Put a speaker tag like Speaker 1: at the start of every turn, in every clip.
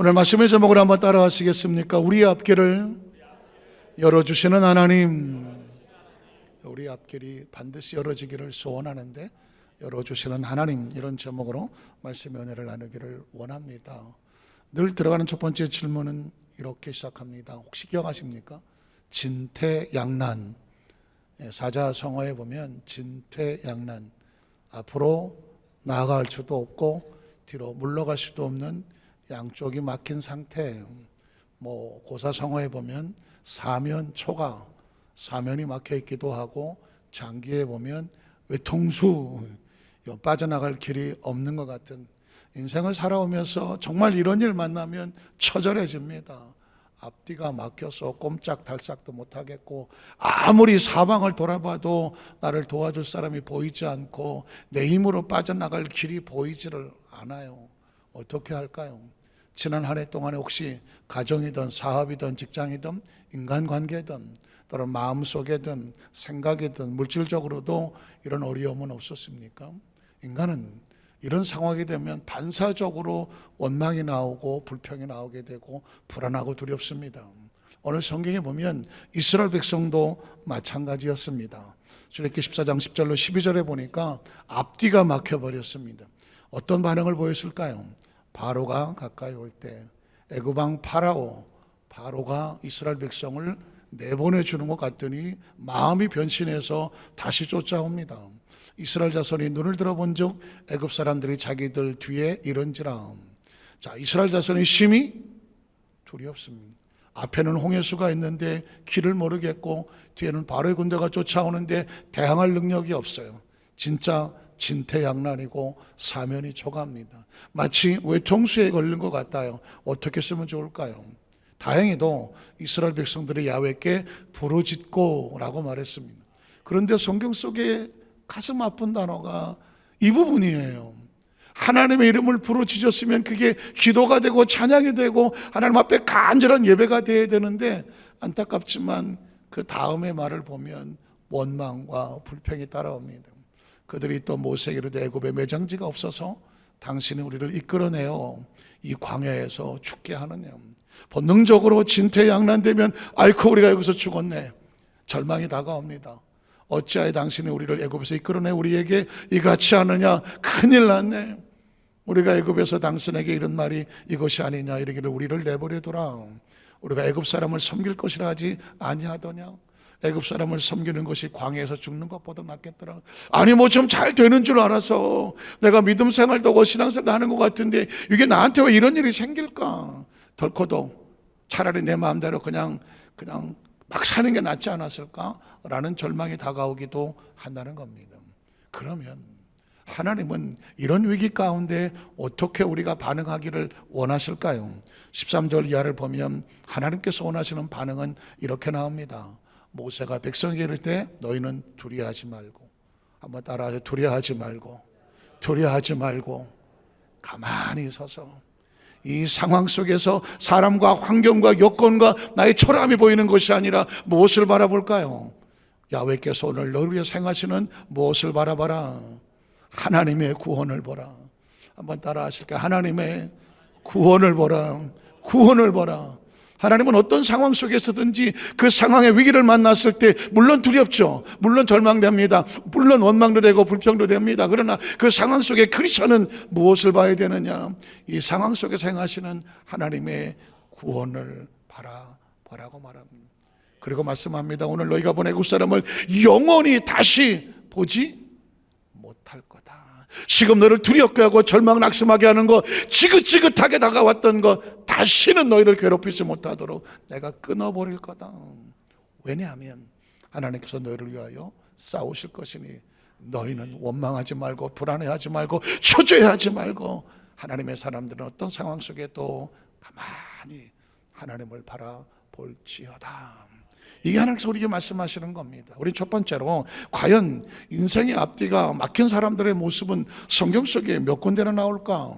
Speaker 1: 오늘 말씀의 제목을 한번 따라하시겠습니까? 우리의 앞길을 열어주시는 하나님. 우리 앞길이 반드시 열어지기를 소원하는데 열어주시는 하나님, 이런 제목으로 말씀의 은혜를 나누기를 원합니다. 늘 들어가는 첫 번째 질문은 이렇게 시작합니다. 혹시 기억하십니까? 진퇴양난. 사자성어에 보면 진퇴양난, 앞으로 나아갈 수도 없고 뒤로 물러갈 수도 없는 양쪽이 막힌 상태. 고사성어에 보면 사면초가, 사면이 막혀 있기도 하고, 장기에 보면 외통수, 빠져나갈 길이 없는 것 같은 인생을 살아오면서 정말 이런 일 만나면 처절해집니다. 앞뒤가 막혀서 꼼짝달싹도 못하겠고, 아무리 사방을 돌아봐도 나를 도와줄 사람이 보이지 않고 내 힘으로 빠져나갈 길이 보이지를 않아요. 어떻게 할까요? 지난 한 해 동안에 혹시 가정이든 사업이든 직장이든 인간관계든 또는 마음속에든 생각이든 물질적으로도 이런 어려움은 없었습니까? 인간은 이런 상황이 되면 반사적으로 원망이 나오고 불평이 나오게 되고 불안하고 두렵습니다. 오늘 성경에 보면 이스라엘 백성도 마찬가지였습니다. 출애굽기 14장 10절로 12절에 보니까 앞뒤가 막혀버렸습니다. 어떤 반응을 보였을까요? 바로가 가까이 올 때 애굽 왕 바로가 이스라엘 백성을 내보내주는 것 같더니 마음이 변신해서 다시 쫓아옵니다. 이스라엘 자손이 눈을 들어본 즉 애굽 사람들이 자기들 뒤에 이른지라. 자, 이스라엘 자손이 심히 두렵습니다. 앞에는 홍해수가 있는데 길을 모르겠고, 뒤에는 바로의 군대가 쫓아오는데 대항할 능력이 없어요. 진짜 진퇴양난이고 사면이 초가합니다. 마치 외통수에 걸린 것 같아요. 어떻게 쓰면 좋을까요? 다행히도 이스라엘 백성들이 야훼께 부르짖고 라고 말했습니다. 그런데 성경 속에 가슴 아픈 단어가 이 부분이에요. 하나님의 이름을 부르짖었으면 그게 기도가 되고 찬양이 되고 하나님 앞에 간절한 예배가 되어야 되는데, 안타깝지만 그 다음의 말을 보면 원망과 불평이 따라옵니다. 그들이 또 모세에게 이르되 애굽에 매장지가 없어서 당신이 우리를 이끌어내어 이 광야에서 죽게 하느냐. 본능적으로 진퇴양난되면 아이고 우리가 여기서 죽었네, 절망이 다가옵니다. 어찌하여 당신이 우리를 애굽에서 이끌어내 우리에게 이같이 하느냐, 큰일 났네. 우리가 애굽에서 당신에게 이런 말이 이것이 아니냐, 이르기를 우리를 내버려두라. 우리가 애굽 사람을 섬길 것이라 하지 아니하더냐. 애굽 사람을 섬기는 것이 광야에서 죽는 것보다 낫겠더라. 아니 좀 잘 되는 줄 알아서 내가 믿음 생활도 하고 신앙생활도 하는 것 같은데 이게 나한테 왜 이런 일이 생길까? 덜커도 차라리 내 마음대로 그냥 막 사는 게 낫지 않았을까라는 절망이 다가오기도 한다는 겁니다. 그러면 하나님은 이런 위기 가운데 어떻게 우리가 반응하기를 원하실까요? 13절 이하를 보면 하나님께서 원하시는 반응은 이렇게 나옵니다. 모세가 백성에게 이를 때 너희는 두려워하지 말고, 한번 따라하세요. 두려워하지 말고 가만히 서서 이 상황 속에서 사람과 환경과 여건과 나의 초라함이 보이는 것이 아니라 무엇을 바라볼까요? 야훼께서 오늘 너를 위해서 행하시는 무엇을 바라봐라? 하나님의 구원을 보라. 한번 따라 하실까요? 하나님의 구원을 보라. 하나님은 어떤 상황 속에서든지 그 상황의 위기를 만났을 때 물론 두렵죠. 물론 절망됩니다. 물론 원망도 되고 불평도 됩니다. 그러나 그 상황 속에 크리스천은 무엇을 봐야 되느냐? 이 상황 속에서 행하시는 하나님의 구원을 바라고 말합니다. 그리고 말씀합니다. 오늘 너희가 본 애굽 사람을 영원히 다시 보지 못할 거다. 지금 너를 두렵게 하고 절망 낙심하게 하는 것, 지긋지긋하게 다가왔던 것, 다시는 너희를 괴롭히지 못하도록 내가 끊어버릴 거다. 왜냐하면 하나님께서 너희를 위하여 싸우실 것이니 너희는 원망하지 말고 불안해하지 말고 초조해하지 말고 하나님의 사람들은 어떤 상황 속에도 가만히 하나님을 바라볼지어다. 이게 하나님께서 우리에게 말씀하시는 겁니다. 우리 첫 번째로 과연 인생의 앞뒤가 막힌 사람들의 모습은 성경 속에 몇 군데나 나올까?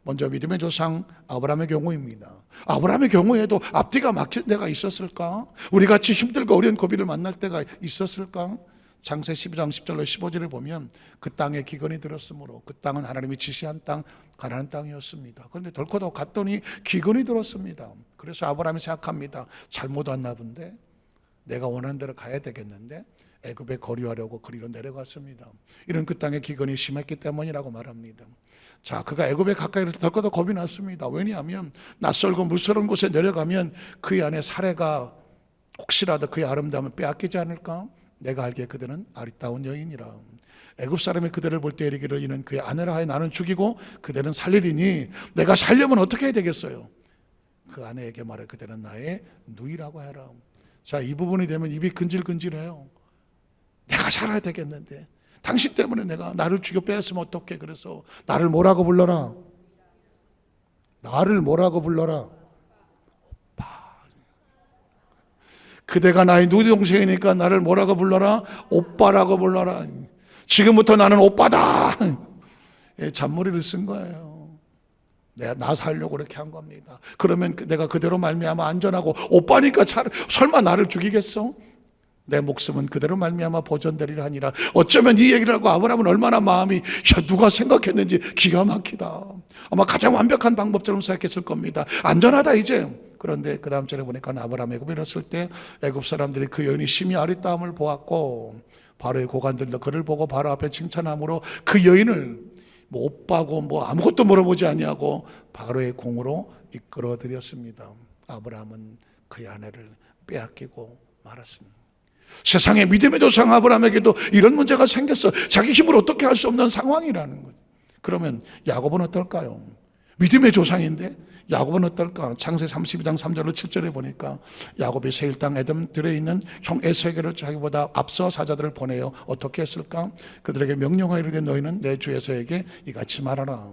Speaker 1: 먼저 믿음의 조상 아브라함의 경우입니다. 아브라함의 경우에도 앞뒤가 막힐 때가 있었을까? 우리같이 힘들고 어려운 고비를 만날 때가 있었을까? 창세 12장 10절로 15절에 보면 그 땅에 기근이 들었으므로 그 땅은 하나님이 지시한 땅 가나안 땅이었습니다. 그런데 덜커도 갔더니 기근이 들었습니다. 그래서 아브라함이 생각합니다. 잘못 왔나 본데 내가 원하는 대로 가야 되겠는데 애굽에 거류하려고 그리로 내려갔습니다. 이런 그 땅에 기근이 심했기 때문이라고 말합니다. 자, 그가 애굽에 가까이 덜커도 겁이 났습니다. 왜냐하면 낯설고 무서운 곳에 내려가면 그 안에 사례가 혹시라도 그의 아름다움을 빼앗기지 않을까? 내가 알기에 그들은 아리따운 여인이라. 애굽 사람이 그들을 볼 때 이르기를 이는 그의 아내라 하여 나는 죽이고 그들은 살리리니 내가 살려면 어떻게 해야 되겠어요? 그 아내에게 말해 그들은 나의 누이라고 해라. 자, 이 부분이 되면 입이 근질근질해요. 내가 살아야 되겠는데 당신 때문에 내가 나를 죽여 빼앗으면 어떡해. 그래서 나를 뭐라고 불러라? 나를 뭐라고 불러라? 그대가 나의 누이 동생이니까 나를 뭐라고 불러라? 오빠라고 불러라. 지금부터 나는 오빠다. 잔머리를 쓴 거예요. 내가 나 살려고 그렇게 한 겁니다. 그러면 내가 그대로 말미암아 안전하고 오빠니까 설마 나를 죽이겠어? 내 목숨은 그대로 말미암아 보존되리라 하니라. 어쩌면 이 얘기를 하고 아브라함은 얼마나 마음이 누가 생각했는지 기가 막히다. 아마 가장 완벽한 방법처럼 생각했을 겁니다. 안전하다 이제. 그런데 그 다음 절에 보니까 아브라함이 애굽에 이르렀을 때 애굽 사람들이 그 여인이 심히 아리따움을 보았고 바로의 고관들도 그를 보고 바로 앞에 칭찬함으로 그 여인을 뭐 오빠고 뭐 아무것도 물어보지 아니하고 바로의 공으로 이끌어들였습니다. 아브라함은 그의 아내를 빼앗기고 말았습니다. 세상에 믿음의 조상 아브라함에게도 이런 문제가 생겼어. 자기 힘으로 어떻게 할 수 없는 상황이라는 거죠. 그러면 야곱은 어떨까요? 믿음의 조상인데 야곱은 어떨까? 창세 32장 3절로 7절에 보니까 야곱이 세일 땅 에돔들에 있는 형 에서에게를 자기보다 앞서 사자들을 보내어 어떻게 했을까? 그들에게 명령하여 이르되 너희는 내 주 에서에게 이같이 말하라.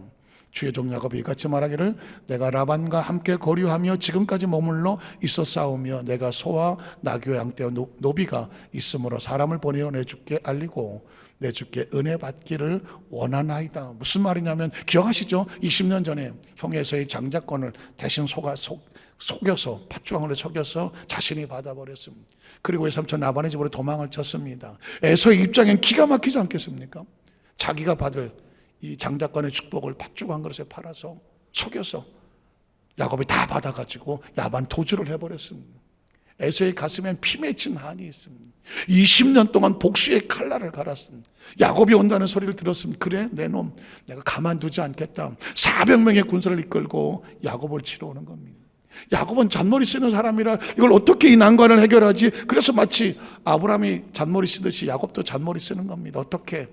Speaker 1: 주의 종 야곱이 이같이 말하기를 내가 라반과 함께 거류하며 지금까지 머물러 있어 싸우며 내가 소와 나귀와 양떼와 노비가 있으므로 사람을 보내어 내 주께 알리고 내 주께 은혜 받기를 원하나이다. 무슨 말이냐면 기억하시죠? 20년 전에 형에서의 장자권을 대신 속여서 팥주황으로 속여서 자신이 받아버렸습니다. 그리고 외삼촌 라반의 집으로 도망을 쳤습니다. 에서의 입장엔 기가 막히지 않겠습니까? 자기가 받을 이 장자권의 축복을 팥죽 한 그릇에 팔아서 속여서 야곱이 다 받아가지고 야반 도주를 해버렸습니다. 에서의 가슴엔 피 맺힌 한이 있습니다. 20년 동안 복수의 칼날을 갈았습니다. 야곱이 온다는 소리를 들었습니다. 그래 내 놈 내가 가만두지 않겠다. 400명의 군사를 이끌고 야곱을 치러 오는 겁니다. 야곱은 잔머리 쓰는 사람이라 이걸 어떻게 이 난관을 해결하지? 그래서 마치 아브라함이 잔머리 쓰듯이 야곱도 잔머리 쓰는 겁니다. 어떻게?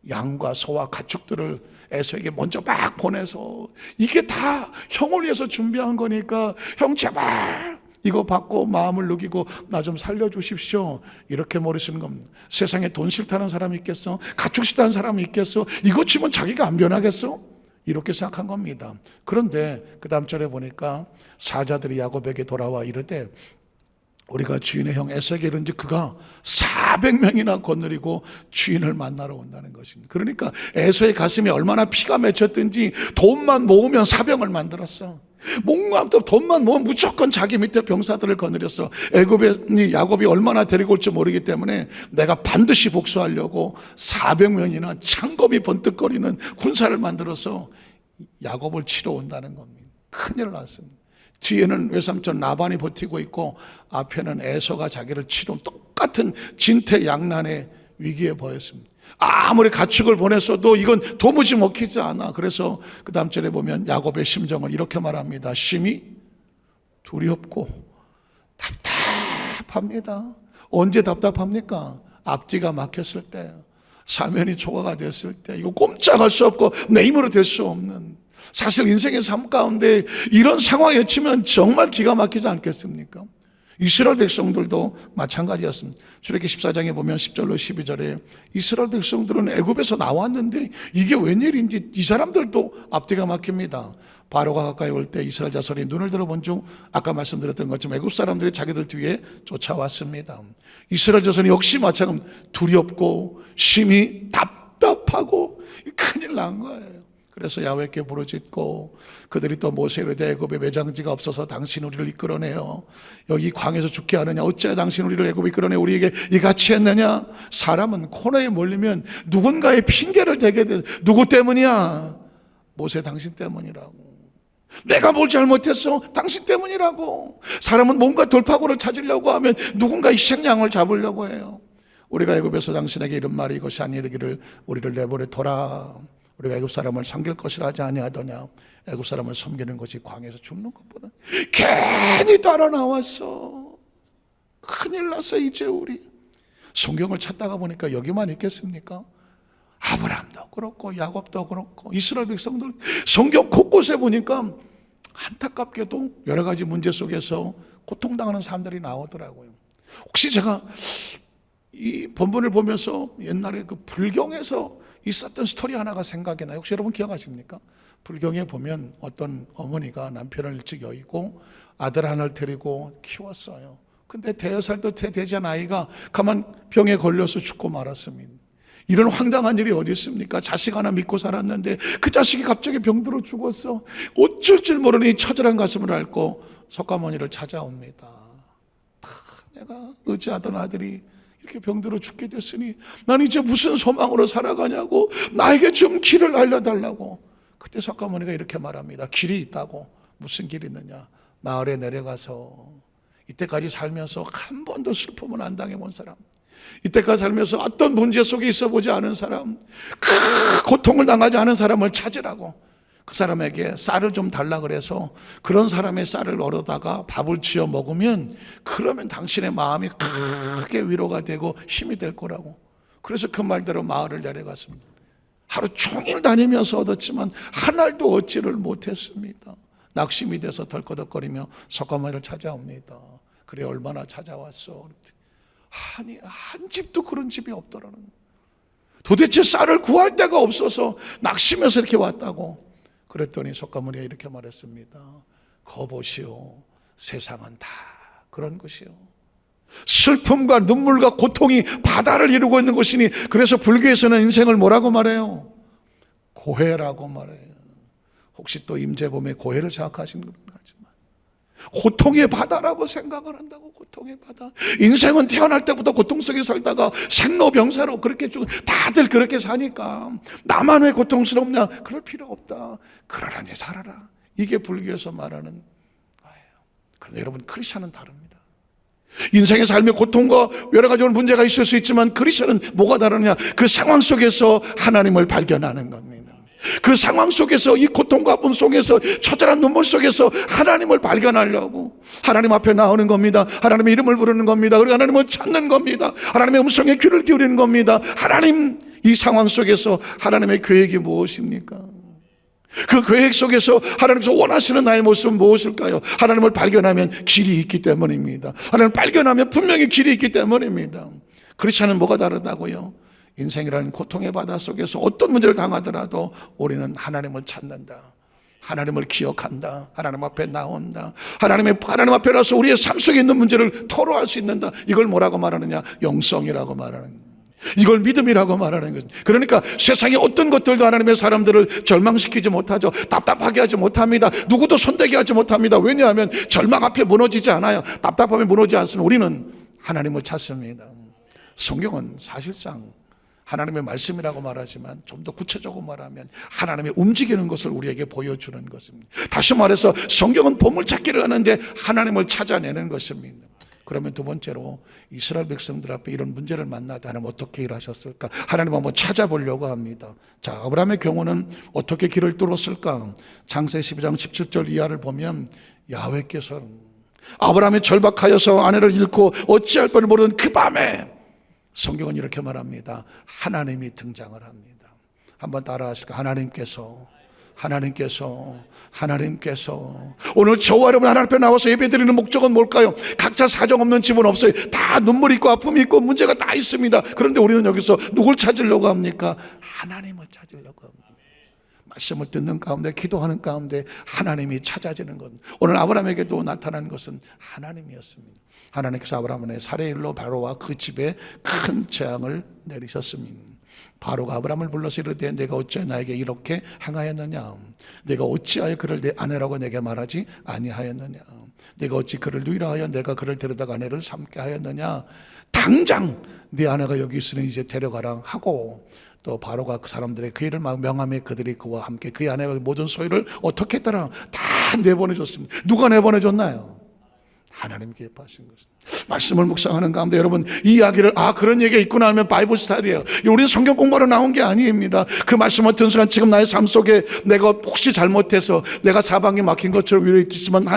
Speaker 1: 양과 소와 가축들을 에서에게 먼저 막 보내서 이게 다 형을 위해서 준비한 거니까 형 제발 이거 받고 마음을 녹이고 나 좀 살려주십시오. 이렇게 머리 쓰는 겁니다. 세상에 돈 싫다는 사람이 있겠어? 가축 싫다는 사람이 있겠어? 이거 치면 자기가 안 변하겠어? 이렇게 생각한 겁니다. 그런데 그 다음 절에 보니까 사자들이 야곱에게 돌아와 이르되 우리가 주인의 형 에서에게 이른지 그가 400명이나 거느리고 주인을 만나러 온다는 것입니다. 그러니까 에서의 가슴에 얼마나 피가 맺혔든지 돈만 모으면 사병을 만들었어. 뭔가 돈만 모으면 무조건 자기 밑에 병사들을 거느렸어. 애굽에 야곱이 얼마나 데리고 올지 모르기 때문에 내가 반드시 복수하려고 400명이나 창검이 번뜩거리는 군사를 만들어서 야곱을 치러 온다는 겁니다. 큰일 났습니다. 뒤에는 외삼촌 라반이 버티고 있고 앞에는 에서가 자기를 치러 똑같은 진퇴양난의 위기에 보였습니다. 아무리 가축을 보냈어도 이건 도무지 먹히지 않아. 그래서 그 다음 절에 보면 야곱의 심정을 이렇게 말합니다. 심히 두렵고 답답합니다. 언제 답답합니까? 앞뒤가 막혔을 때, 사면이 초과가 됐을 때, 이거 꼼짝할 수 없고 내 힘으로 될 수 없는, 사실 인생의 삶 가운데 이런 상황에 치면 정말 기가 막히지 않겠습니까? 이스라엘 백성들도 마찬가지였습니다. 출애굽기 14장에 보면 10절로 12절에 이스라엘 백성들은 애굽에서 나왔는데 이게 웬일인지 이 사람들도 앞뒤가 막힙니다. 바로가 가까이 올 때 이스라엘 자손이 눈을 들어본 중 아까 말씀드렸던 것처럼 애굽 사람들이 자기들 뒤에 쫓아왔습니다. 이스라엘 자손이 역시 마찬가지로 두렵고 심히 답답하고 큰일 난 거예요. 그래서 야훼께 부르짖고 그들이 또 모세에 이르되 애굽에 매장지가 없어서 당신 우리를 이끌어내어 여기 광에서 죽게 하느냐 어찌하여 당신 우리를 애굽에 이끌어내 우리에게 이같이 했느냐. 사람은 코너에 몰리면 누군가의 핑계를 대게 돼. 누구 때문이야? 모세 당신 때문이라고. 내가 뭘 잘못했어? 당신 때문이라고. 사람은 뭔가 돌파구를 찾으려고 하면 누군가 희생양을 잡으려고 해요. 우리가 애굽에서 당신에게 이런 말이 이것이 아니되기를 우리를 내버려 둬라. 우리가 애굽 사람을 섬길 것이라 하지 아니하더냐. 애굽 사람을 섬기는 것이 광에서 죽는 것보다 괜히 따라 나왔어. 큰일 났어. 이제 우리 성경을 찾다가 보니까 여기만 있겠습니까? 아브라함도 그렇고 야곱도 그렇고 이스라엘 백성들 성경 곳곳에 보니까 안타깝게도 여러 가지 문제 속에서 고통당하는 사람들이 나오더라고요. 혹시 제가 이 본문을 보면서 옛날에 그 불경에서 있었던 스토리 하나가 생각이 나요. 혹시 여러분 기억하십니까? 불경에 보면 어떤 어머니가 남편을 일찍 여의고 아들 하나를 데리고 키웠어요. 근데 대여살도 되지 않은 아이가 가만 병에 걸려서 죽고 말았습니다. 이런 황당한 일이 어디 있습니까? 자식 하나 믿고 살았는데 그 자식이 갑자기 병들어 죽었어. 어쩔 줄 모르는 이 처절한 가슴을 앓고 석가모니를 찾아옵니다. 내가 의지하던 아들이 이렇게 병들어 죽게 됐으니 난 이제 무슨 소망으로 살아가냐고, 나에게 좀 길을 알려달라고. 그때 석가모니가 이렇게 말합니다. 길이 있다고. 무슨 길이 있느냐? 마을에 내려가서 이때까지 살면서 한 번도 슬픔을 안 당해본 사람, 이때까지 살면서 어떤 문제 속에 있어 보지 않은 사람, 그 고통을 당하지 않은 사람을 찾으라고. 그 사람에게 쌀을 좀 달라 그래서 그런 사람의 쌀을 얻어다가 밥을 지어 먹으면 그러면 당신의 마음이 크게 위로가 되고 힘이 될 거라고. 그래서 그 말대로 마을을 내려갔습니다. 하루 종일 다니면서 얻었지만 한 알도 얻지를 못했습니다. 낙심이 돼서 덜커덕거리며 석가모니를 찾아옵니다. 그래 얼마나 찾아왔어? 아니 한 집도 그런 집이 없더라는 거예요. 도대체 쌀을 구할 데가 없어서 낙심해서 이렇게 왔다고. 그랬더니 석가모니가 이렇게 말했습니다. 거보시오, 세상은 다 그런 것이요. 슬픔과 눈물과 고통이 바다를 이루고 있는 것이니, 그래서 불교에서는 인생을 뭐라고 말해요? 고해라고 말해요. 혹시 또 임재범의 고해를 생각하시는 건 하지만 고통의 바다라고 생각을 한다고. 고통의 바다. 인생은 태어날 때부터 고통 속에 살다가 생로병사로 그렇게 다들 그렇게 사니까 나만 왜 고통스럽냐? 그럴 필요 없다. 그러라니 살아라. 이게 불교에서 말하는 거예요. 그런데 여러분, 크리스천은 다릅니다. 인생의 삶에 고통과 여러 가지 문제가 있을 수 있지만 크리스천은 뭐가 다르냐? 그 상황 속에서 하나님을 발견하는 겁니다. 그 상황 속에서, 이 고통과 아픔 속에서, 처절한 눈물 속에서 하나님을 발견하려고 하나님 앞에 나오는 겁니다. 하나님의 이름을 부르는 겁니다. 그리고 하나님을 찾는 겁니다. 하나님의 음성에 귀를 기울이는 겁니다. 하나님, 이 상황 속에서 하나님의 계획이 무엇입니까? 그 계획 속에서 하나님께서 원하시는 나의 모습은 무엇일까요? 하나님을 발견하면 길이 있기 때문입니다. 하나님을 발견하면 분명히 길이 있기 때문입니다. 크리스천은 뭐가 다르다고요? 인생이라는 고통의 바다 속에서 어떤 문제를 당하더라도 우리는 하나님을 찾는다. 하나님을 기억한다. 하나님 앞에 나온다. 하나님 앞에 나서 우리의 삶 속에 있는 문제를 토로할 수 있는다. 이걸 뭐라고 말하느냐? 영성이라고 말하는 거예요. 이걸 믿음이라고 말하는 거죠. 그러니까 세상의 어떤 것들도 하나님의 사람들을 절망시키지 못하죠. 답답하게 하지 못합니다. 누구도 손대게 하지 못합니다. 왜냐하면 절망 앞에 무너지지 않아요. 답답함에 무너지지 않으면 우리는 하나님을 찾습니다. 성경은 사실상 하나님의 말씀이라고 말하지만 좀 더 구체적으로 말하면 하나님의 움직이는 것을 우리에게 보여주는 것입니다. 다시 말해서 성경은 보물찾기를 하는데 하나님을 찾아내는 것입니다. 그러면 두 번째로, 이스라엘 백성들 앞에 이런 문제를 만날 때 하나님 어떻게 일하셨을까? 하나님 한번 찾아보려고 합니다. 자, 아브라함의 경우는 어떻게 길을 뚫었을까? 창세기 12장 17절 이하를 보면 야훼께서 아브라함이 절박하여서 아내를 잃고 어찌할 바를 모르는 그 밤에, 성경은 이렇게 말합니다. 하나님이 등장을 합니다. 한번 따라하실까요? 하나님께서 오늘 저와 여러분 하나님 앞에 나와서 예배드리는 목적은 뭘까요? 각자 사정 없는 집은 없어요. 다 눈물 있고 아픔이 있고 문제가 다 있습니다. 그런데 우리는 여기서 누굴 찾으려고 합니까? 하나님을 찾으려고 합니다. 말씀을 듣는 가운데, 기도하는 가운데 하나님이 찾아지는 것. 오늘 아브라함에게도 나타난 것은 하나님이었습니다. 하나님께서 아브라함의 살해일로 바로와 그 집에 큰 재앙을 내리셨습니다. 바로가 아브라함을 불러서 이르되 내가 어찌하여 나에게 이렇게 행하였느냐? 내가 어찌하여 그를 내 아내라고 내게 말하지 아니하였느냐? 내가 어찌 그를 누이라 하여 내가 그를 데려다가 아내를 삼게 하였느냐? 당장 네 아내가 여기 있으니 이제 데려가라 하고, 또 바로가 그 사람들의 그 일을 막 명함에 그들이 그와 함께 그의 아내의 모든 소유를 어떻게 했더라? 다 내보내줬습니다. 누가 내보내줬나요? 하나님 개입하신 것입니다. 말씀을 묵상하는 가운데 여러분 이 이야기를 그런 얘기가 있구나 하면 바이블 스타디예요. 우리는 성경 공부하러 나온 게 아닙니다. 그 말씀 어떤 순간 지금 나의 삶 속에 내가 혹시 잘못해서 내가 사방에 막힌 것처럼 위로했지만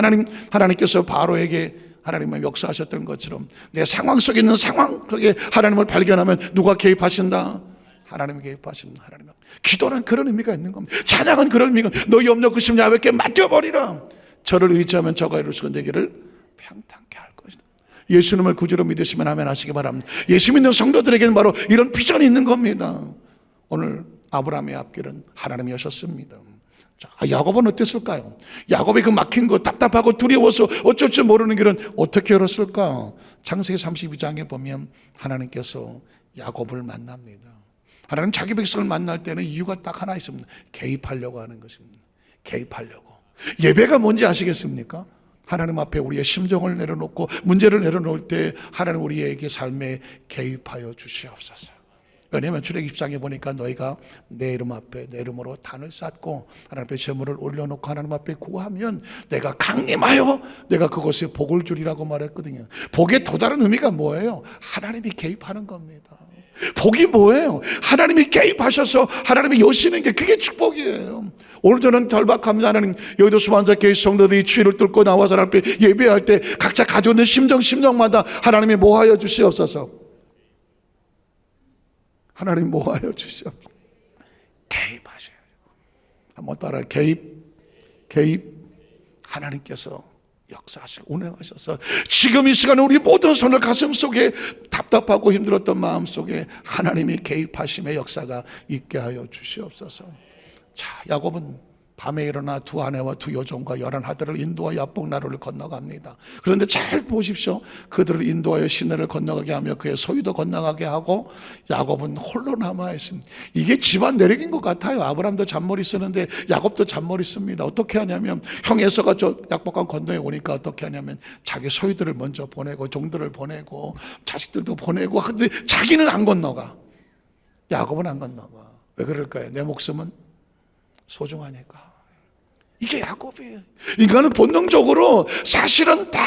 Speaker 1: 하나님께서 바로에게 하나님의 역사하셨던 것처럼 내 상황 속에 있는 상황 속에 하나님을 발견하면 누가 개입하신다? 하나님이 개입하십니다. 하나님. 기도는 그런 의미가 있는 겁니다. 찬양은 그런 의미가, 너 염려 근심 야외께 맡겨버리라. 저를 의지하면 저가 이루시고 내 길을 평탄케 할 것이다. 예수님을 구주로 믿으시면 아멘 하시기 바랍니다. 예수 믿는 성도들에게는 바로 이런 비전이 있는 겁니다. 오늘 아브라함의 앞길은 하나님이 여셨습니다. 자, 야곱은 어땠을까요? 야곱이 그 막힌 거 답답하고 두려워서 어쩔 줄 모르는 길은 어떻게 열었을까? 창세기 32장에 보면 하나님께서 야곱을 만납니다. 하나님 자기 백성을 만날 때는 이유가 딱 하나 있습니다. 개입하려고 하는 것입니다. 개입하려고. 예배가 뭔지 아시겠습니까? 하나님 앞에 우리의 심정을 내려놓고 문제를 내려놓을 때 하나님 우리에게 삶에 개입하여 주시옵소서. 왜냐하면 출애굽 20장에 보니까 너희가 내 이름 앞에 내 이름으로 단을 쌓고 하나님 앞에 제물을 올려놓고 하나님 앞에 구하면 내가 강림하여 내가 그곳에 복을 주리라고 말했거든요. 복의 또 다른 의미가 뭐예요? 하나님이 개입하는 겁니다. 복이 뭐예요? 하나님이 개입하셔서 하나님이 여시는 게 그게 축복이에요. 오늘 저는 절박합니다. 하나님, 여기도 수반자교회 성도들이 추위를 뚫고 나와서 하나님 앞에 예배할 때 각자 가지고 있는 심정마다 하나님이 모하여 주시옵소서. 하나님 모하여 주시옵소서. 개입하셔요. 한번 따라 개입. 하나님께서 역사하시고 운행하셔서 지금 이 시간에 우리 모든 손을 가슴 속에 답답하고 힘들었던 마음 속에 하나님이 개입하심의 역사가 있게 하여 주시옵소서. 자, 야곱은 밤에 일어나 두 아내와 두 여종과 11 아들을 인도하여 야복나루를 건너갑니다. 그런데 잘 보십시오. 그들을 인도하여 시내를 건너가게 하며 그의 소유도 건너가게 하고 야곱은 홀로 남아있습니다. 이게 집안 내력인 것 같아요. 아브라함도 잔머리 쓰는데 야곱도 잔머리 씁니다. 어떻게 하냐면 형 에서가 저 약복강 건너에 오니까 어떻게 하냐면 자기 소유들을 먼저 보내고 종들을 보내고 자식들도 보내고 근데 자기는 안 건너가. 야곱은 안 건너가. 왜 그럴까요? 내 목숨은 소중하니까. 이게 야곱이에요. 인간은 본능적으로 사실은 다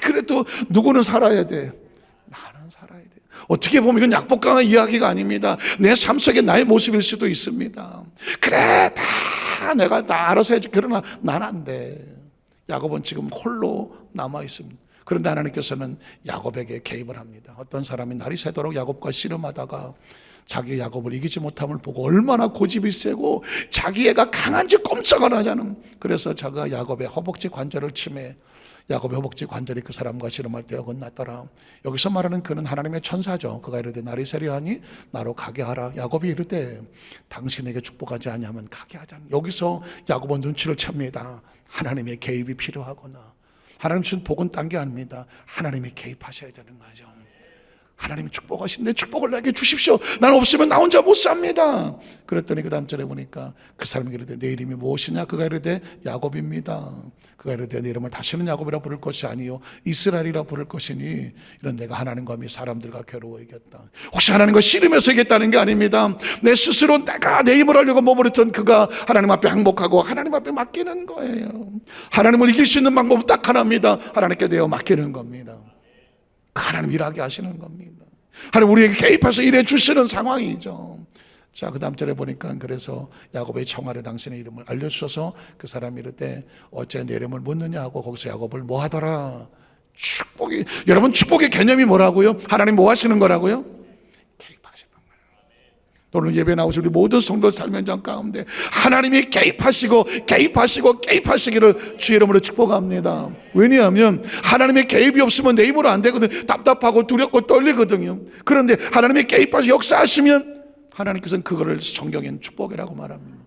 Speaker 1: 그래도 누구는 살아야 돼. 나는 살아야 돼. 어떻게 보면 이건 약복강의 이야기가 아닙니다. 내 삶 속에 나의 모습일 수도 있습니다. 그래 다 내가 다 알아서 해줄게. 그러나 난 안 돼. 야곱은 지금 홀로 남아 있습니다. 그런데 하나님께서는 야곱에게 개입을 합니다. 어떤 사람이 날이 새도록 야곱과 씨름하다가 자기 야곱을 이기지 못함을 보고 얼마나 고집이 세고 자기 애가 강한지 꼼짝을 하지 않은, 그래서 자기가 야곱의 허벅지 관절을 치매 야곱의 허벅지 관절이 그 사람과 씨름할 때 어긋났더라. 여기서 말하는 그는 하나님의 천사죠. 그가 이르되 날이 새려하니 나로 가게 하라. 야곱이 이르되 당신에게 축복하지 아니하면 가게 하자. 여기서 야곱은 눈치를 챕니다. 하나님의 개입이 필요하구나. 하나님 주신 복은 딴 게 아닙니다. 하나님이 개입하셔야 되는 거죠. 하나님이 축복하신데 축복을 내게 주십시오. 난 없으면 나 혼자 못 삽니다. 그랬더니 그 다음 절에 보니까 그 사람이 이르되 내 이름이 무엇이냐? 그가 이르되 야곱입니다. 그가 이르되 내 이름을 다시는 야곱이라 부를 것이 아니요 이스라엘이라 부를 것이니 이런 내가 하나님과 및 사람들과 겨루어 이겼다. 혹시 하나님과 씨름해서 이겼다는 게 아닙니다. 내 스스로 내가 내 힘을 하려고 머무르던 그가 하나님 앞에 항복하고 하나님 앞에 맡기는 거예요. 하나님을 이길 수 있는 방법은 딱 하나입니다. 하나님께 내어 맡기는 겁니다. 하나님 일하게 하시는 겁니다. 하나님 우리에게 개입해서 일해 주시는 상황이죠. 자, 그 다음 절에 보니까 그래서 야곱의 청하를 당신의 이름을 알려주셔서 그 사람이 이르되 어째 내 이름을 묻느냐 하고 거기서 야곱을 뭐 하더라? 축복이. 여러분 축복의 개념이 뭐라고요? 하나님 뭐 하시는 거라고요? 개입하시는 거예요. 오늘 예배 나오신 우리 모든 성도 삶의 장 가운데 하나님이 개입하시기를 주의 이름으로 축복합니다. 왜냐하면 하나님의 개입이 없으면 내 입으로 안 되거든. 답답하고 두렵고 떨리거든요. 그런데 하나님의 개입하시 역사하시면 하나님께서는 그거를 성경엔 축복이라고 말합니다.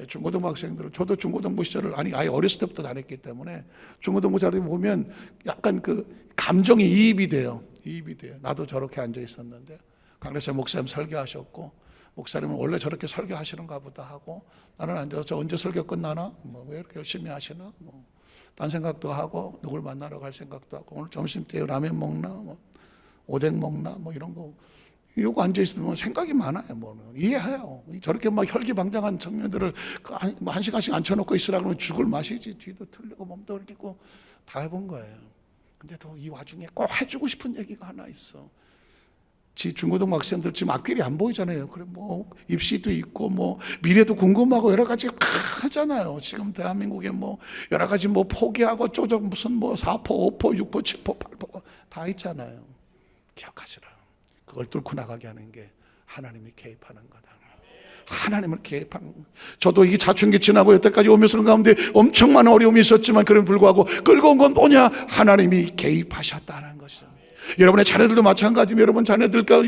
Speaker 1: 중고등부 학생들은, 저도 중고등부 시절을 아예 어렸을 때부터 다녔기 때문에 중고등부 자리에 보면 약간 그 감정이 이입이 돼요. 나도 저렇게 앉아 있었는데 강래세 목사님 설교하셨고 목사님은 원래 저렇게 설교하시는가 보다 하고, 나는 앉아서 언제 설교 끝나나? 왜 이렇게 열심히 하시나? 딴 생각도 하고, 누굴 만나러 갈 생각도 하고, 오늘 점심때 라면 먹나? 오뎅 먹나? 이런 거 이러고 앉아있으면 생각이 많아요. 이해해요. 저렇게 막 혈기방장한 청년들을 한 시간씩 앉혀놓고 있으라 그러면 죽을 맛이지. 뒤도 틀리고 몸도 흘리고 다 해본 거예요. 근데 또 이 와중에 꼭 해주고 싶은 얘기가 하나 있어. 중고등부 학생들 지금 앞길이 안 보이잖아요. 그래 입시도 있고 미래도 궁금하고 여러 가지 하잖아요. 지금 대한민국에 여러 가지 포기하고 쪼적 무슨 4포, 5포, 6포, 7포, 8포 다 있잖아요. 기억하시라. 그걸 뚫고 나가게 하는 게 하나님이 개입하는 거다. 하나님을 개입하는 거다. 저도 이 사춘기 지나고 여태까지 오면서 가운데 엄청 많은 어려움이 있었지만 그럼에도 불구하고 끌고 온 건 뭐냐? 하나님이 개입하셨다는 것이죠. 여러분의 자녀들도 마찬가지입니다. 여러분 자녀들과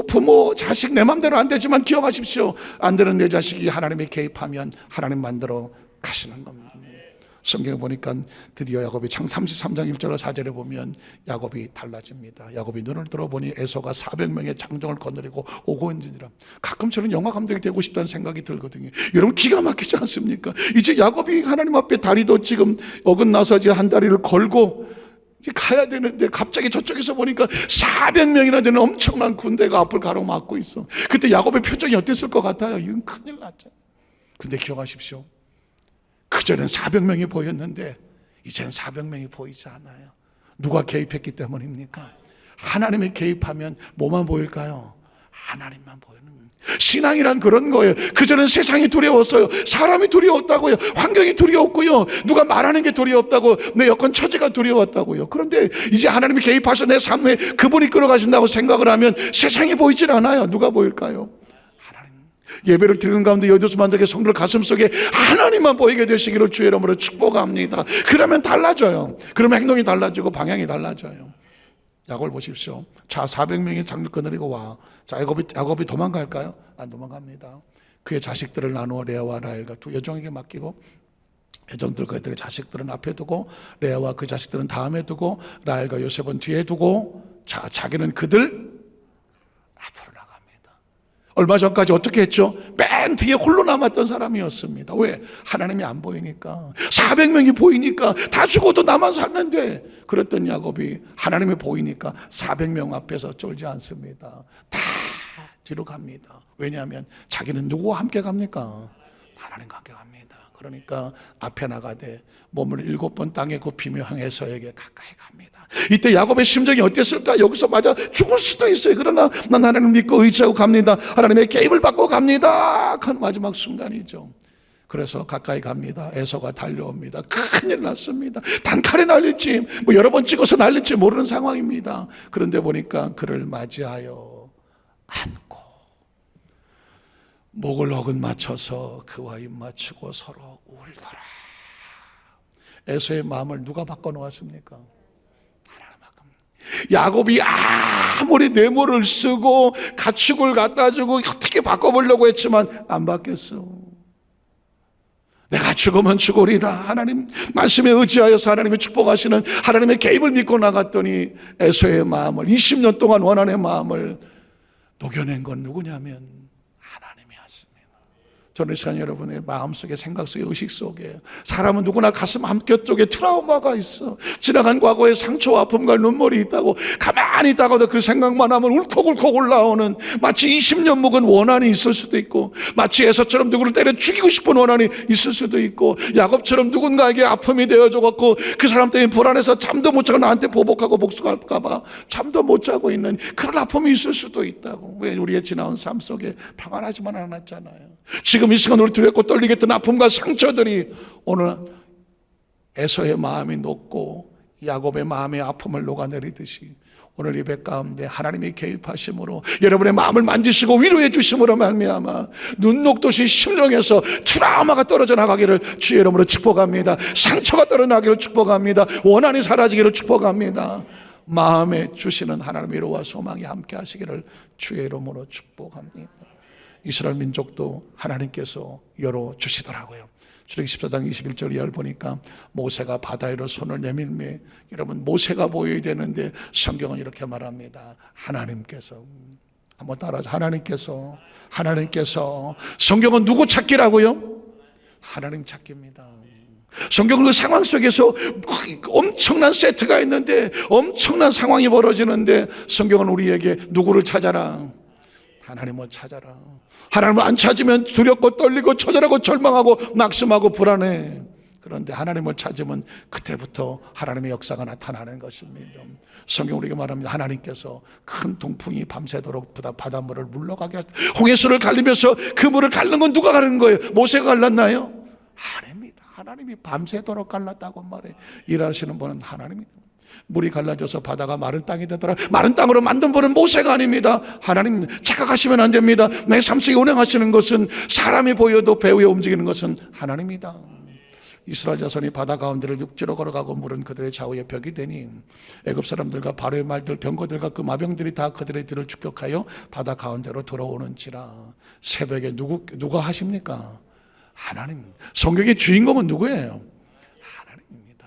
Speaker 1: 부모, 자식 내 맘대로 안 되지만 기억하십시오. 안 되는 내 자식이 하나님이 개입하면 하나님 만들어 가시는 겁니다. 성경에 보니까 드디어 야곱이 창 33장 1절 4절에 보면 야곱이 달라집니다. 야곱이 눈을 들어보니 에서가 400명의 장정을 거느리고 오고 있느니라. 가끔 저는 영화 감독이 되고 싶다는 생각이 들거든요. 여러분 기가 막히지 않습니까? 이제 야곱이 하나님 앞에 다리도 지금 어긋나서 지금 한 다리를 걸고 이제 가야 되는데 갑자기 저쪽에서 보니까 400명이나 되는 엄청난 군대가 앞을 가로막고 있어. 그때 야곱의 표정이 어땠을 것 같아요? 이건 큰일 났죠. 근데 기억하십시오. 그전엔 400명이 보였는데 이제는 400명이 보이지 않아요. 누가 개입했기 때문입니까? 하나님이 개입하면 뭐만 보일까요? 하나님만 보이는 거예요. 신앙이란 그런 거예요. 그전엔 세상이 두려웠어요. 사람이 두려웠다고요. 환경이 두려웠고요. 누가 말하는 게 두려웠다고, 내 여건 처지가 두려웠다고요. 그런데 이제 하나님이 개입하셔 내 삶에 그분이 끌어가신다고 생각을 하면 세상이 보이질 않아요. 누가 보일까요? 예배를 드리는 가운데 여도수 만족의 성도들 가슴속에 하나님만 보이게 되시기를 주의 이름으로 축복합니다. 그러면 달라져요. 그러면 행동이 달라지고 방향이 달라져요. 야곱을 보십시오. 자, 400명이 장를 거느리고 와. 자, 야곱이 도망갈까요? 안 도망갑니다. 그의 자식들을 나누어 레아와 라헬과 두 여종에게 맡기고, 여종들 그들의 자식들은 앞에 두고 레아와 그 자식들은 다음에 두고 라헬과 요셉은 뒤에 두고, 자, 자기는 그들 앞으로 나갑니다. 얼마 전까지 어떻게 했죠? 맨 뒤에 홀로 남았던 사람이었습니다. 왜? 하나님이 안 보이니까. 400명이 보이니까 다 죽어도 나만 살는데. 그랬던 야곱이 하나님이 보이니까 400명 앞에서 쫄지 않습니다. 다 뒤로 갑니다. 왜냐하면 자기는 누구와 함께 갑니까? 하나님과 함께 갑니다. 그러니까 앞에 나가되 몸을 7번 땅에 굽히며 향해서에게 가까이 갑니다. 이때 야곱의 심정이 어땠을까? 여기서 맞아 죽을 수도 있어요. 그러나 난 하나님을 믿고 의지하고 갑니다. 하나님의 개입을 받고 갑니다. 그 마지막 순간이죠. 그래서 가까이 갑니다. 에서가 달려옵니다. 큰일 났습니다. 단칼에 날릴지 여러 번 찍어서 날릴지 모르는 상황입니다. 그런데 보니까 그를 맞이하여 안고 목을 어긋 맞춰서 그와 입 맞추고 서로 울더라. 에서의 마음을 누가 바꿔놓았습니까? 하나님 바꿉니다. 야곱이 아무리 뇌물을 쓰고 가축을 갖다 주고 어떻게 바꿔보려고 했지만 안 바뀌었어. 내가 죽으면 죽으리다. 하나님 말씀에 의지하여서 하나님의 축복하시는 하나님의 개입을 믿고 나갔더니 에서의 마음을 20년 동안 원한의 마음을 녹여낸 건 누구냐면 저는 이 시간 여러분의 마음속에 생각 속에 의식 속에 사람은 누구나 가슴 한켠쪽에 트라우마가 있어. 지나간 과거의 상처와 아픔과 눈물이 있다고 가만히 있다가도 그 생각만 하면 울컥울컥 올라오는 마치 20년 묵은 원한이 있을 수도 있고 마치 에서처럼 누구를 때려 죽이고 싶은 원한이 있을 수도 있고 야곱처럼 누군가에게 아픔이 되어져갖고 그 사람 때문에 불안해서 잠도 못 자고 나한테 보복하고 복수할까 봐 잠도 못 자고 있는 그런 아픔이 있을 수도 있다고. 왜 우리의 지나온 삶 속에 평안하지만 않았잖아요. 지금 이 시간 우리 두렵고 떨리게 했던 아픔과 상처들이 오늘 에서의 마음이 녹고 야곱의 마음의 아픔을 녹아내리듯이 오늘 예배 가운데 하나님이 개입하심으로 여러분의 마음을 만지시고 위로해 주심으로 말미암아 눈 녹듯이 심령에서 트라우마가 떨어져 나가기를 주의 이름으로 축복합니다. 상처가 떨어나기를 축복합니다. 원한이 사라지기를 축복합니다. 마음에 주시는 하나님의 위로와 소망이 함께 하시기를 주의 이름으로 축복합니다. 이스라엘 민족도 하나님께서 열어주시더라고요. 출애굽기 14장 21절 이하를 보니까 모세가 바다 위로 손을 내밀매, 여러분 모세가 보여야 되는데 성경은 이렇게 말합니다. 하나님께서 한번 따라하죠. 하나님께서 성경은 누구 찾기라고요? 하나님 찾기입니다. 성경은 그 상황 속에서 엄청난 세트가 있는데, 엄청난 상황이 벌어지는데, 성경은 우리에게 누구를 찾아라? 하나님을 찾아라. 하나님을 안 찾으면 두렵고 떨리고 처절하고 절망하고 낙심하고 불안해. 그런데 하나님을 찾으면 그때부터 하나님의 역사가 나타나는 것입니다. 성경 우리에게 말합니다. 하나님께서 큰 동풍이 밤새도록 바닷물을 물러가게 하셨다. 홍해수를 갈리면서 그 물을 갈는 건 누가 가르는 거예요? 모세가 갈랐나요? 하나님입니다. 하나님이 밤새도록 갈랐다고 말해. 일하시는 분은 하나님입니다. 물이 갈라져서 바다가 마른 땅이 되더라. 마른 땅으로 만든 분은 모세가 아닙니다. 하나님. 착각하시면 안 됩니다. 내 삶 속에 운행하시는 것은, 사람이 보여도 배 위에 움직이는 것은 하나님이다. 이스라엘 자손이 바다 가운데를 육지로 걸어가고 물은 그들의 좌우에 벽이 되니 애굽 사람들과 바로의 말들, 병거들과 그 마병들이 다 그들의 뒤를 축격하여 바다 가운데로 들어오는지라. 새벽에 누가 하십니까? 하나님. 성경의 주인공은 누구예요? 하나님입니다.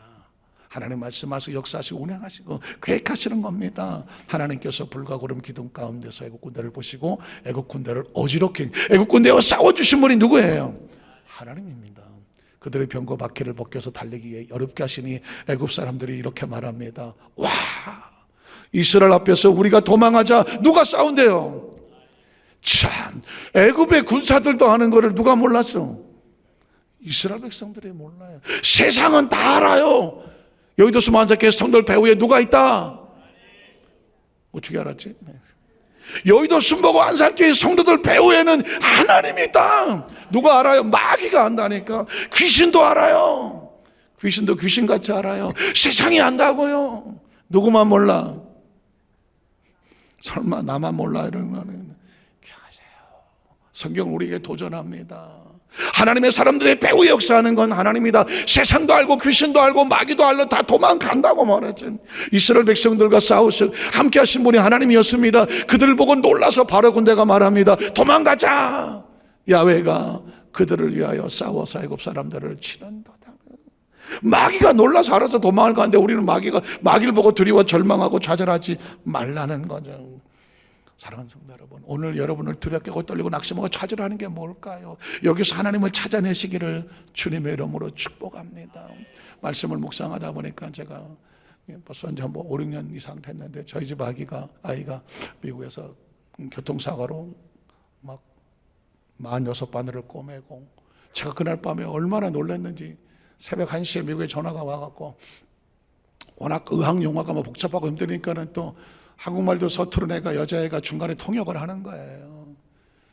Speaker 1: 하나님 말씀하시고 역사하시고 운행하시고 계획하시는 겁니다. 하나님께서 불과 구름 기둥 가운데서 애굽 군대를 보시고 애굽 군대를 어지럽게, 애굽 군대와 싸워주신 분이 누구예요? 하나님입니다. 그들의 병거 바퀴를 벗겨서 달리기에 어렵게 하시니 애굽 사람들이 이렇게 말합니다. 와, 이스라엘 앞에서 우리가 도망하자 누가 싸운대요? 참, 애굽의 군사들도 아는 거를 누가 몰랐어? 이스라엘 백성들이 몰라요. 세상은 다 알아요. 여의도 수만자께서 성들 배후에 누가 있다? 어떻게 알았지? 여의도 순복음 안산교회 성도들 배후에는 하나님이 있다. 누가 알아요? 마귀가 안다니까. 귀신도 알아요. 귀신도 귀신같이 알아요. 세상이 안다고요. 누구만 몰라? 설마 나만 몰라? 이런 거는 성경 우리에게 도전합니다. 하나님의 사람들의 배후에 역사하는 건 하나님이다. 세상도 알고 귀신도 알고 마귀도 알고 다 도망간다고 말했죠. 이스라엘 백성들과 싸우셔 함께 하신 분이 하나님이었습니다. 그들을 보고 놀라서 바로 군대가 말합니다. 도망가자. 야훼가 그들을 위하여 싸워서 애굽 사람들을 치는도다. 마귀가 놀라서 알아서 도망을 가는데 우리는 마귀를 보고 두려워 절망하고 좌절하지 말라는 거죠. 사랑하는 성도 여러분, 오늘 여러분을 두렵게 떨리고 낙심하고 좌절하는 게 뭘까요? 여기서 하나님을 찾아내시기를 주님의 이름으로 축복합니다. 말씀을 묵상하다 보니까 제가 벌써 이제 뭐 5, 6년 이상 됐는데 저희 집 아이가 미국에서 교통사고로 막 46바늘을 꼬매고, 제가 그날 밤에 얼마나 놀랐는지 새벽 1시에 미국에 전화가 와갖고, 워낙 의학 용어가 뭐 복잡하고 힘드니까는 또 한국말도 서투른 애가, 여자애가 중간에 통역을 하는 거예요.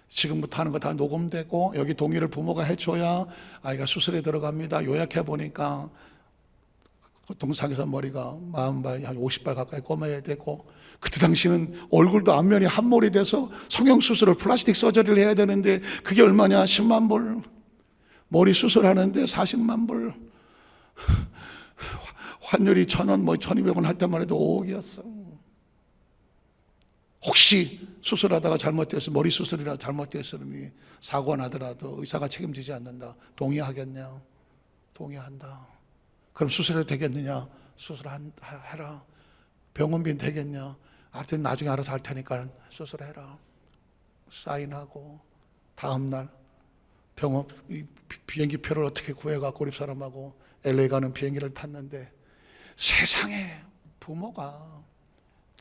Speaker 1: 지금부터 하는 거 다 녹음되고 여기 동의를 부모가 해줘야 아이가 수술에 들어갑니다. 요약해 보니까 동상에서 머리가 40발, 한 50발 가까이 꼬매야 되고, 그때 당시는 얼굴도 앞면이 함몰이 돼서 성형수술을 플라스틱 서저리를 해야 되는데 그게 얼마냐? 10만 불. 머리 수술하는데 40만 불. 환율이 1,000원, 뭐 1,200원 할 때만 해도 5억이었어. 혹시 수술하다가 잘못되어서 머리 수술이라 잘못되었으니 사고가 나더라도 의사가 책임지지 않는다. 동의하겠냐? 동의한다. 그럼 수술해도 되겠느냐? 수술해라. 병원비 되겠냐? 하여튼 나중에 알아서 할 테니까 수술해라. 사인하고 다음날 병원 비행기표를 어떻게 구해갖고 우리 사람하고 LA 가는 비행기를 탔는데, 세상에 부모가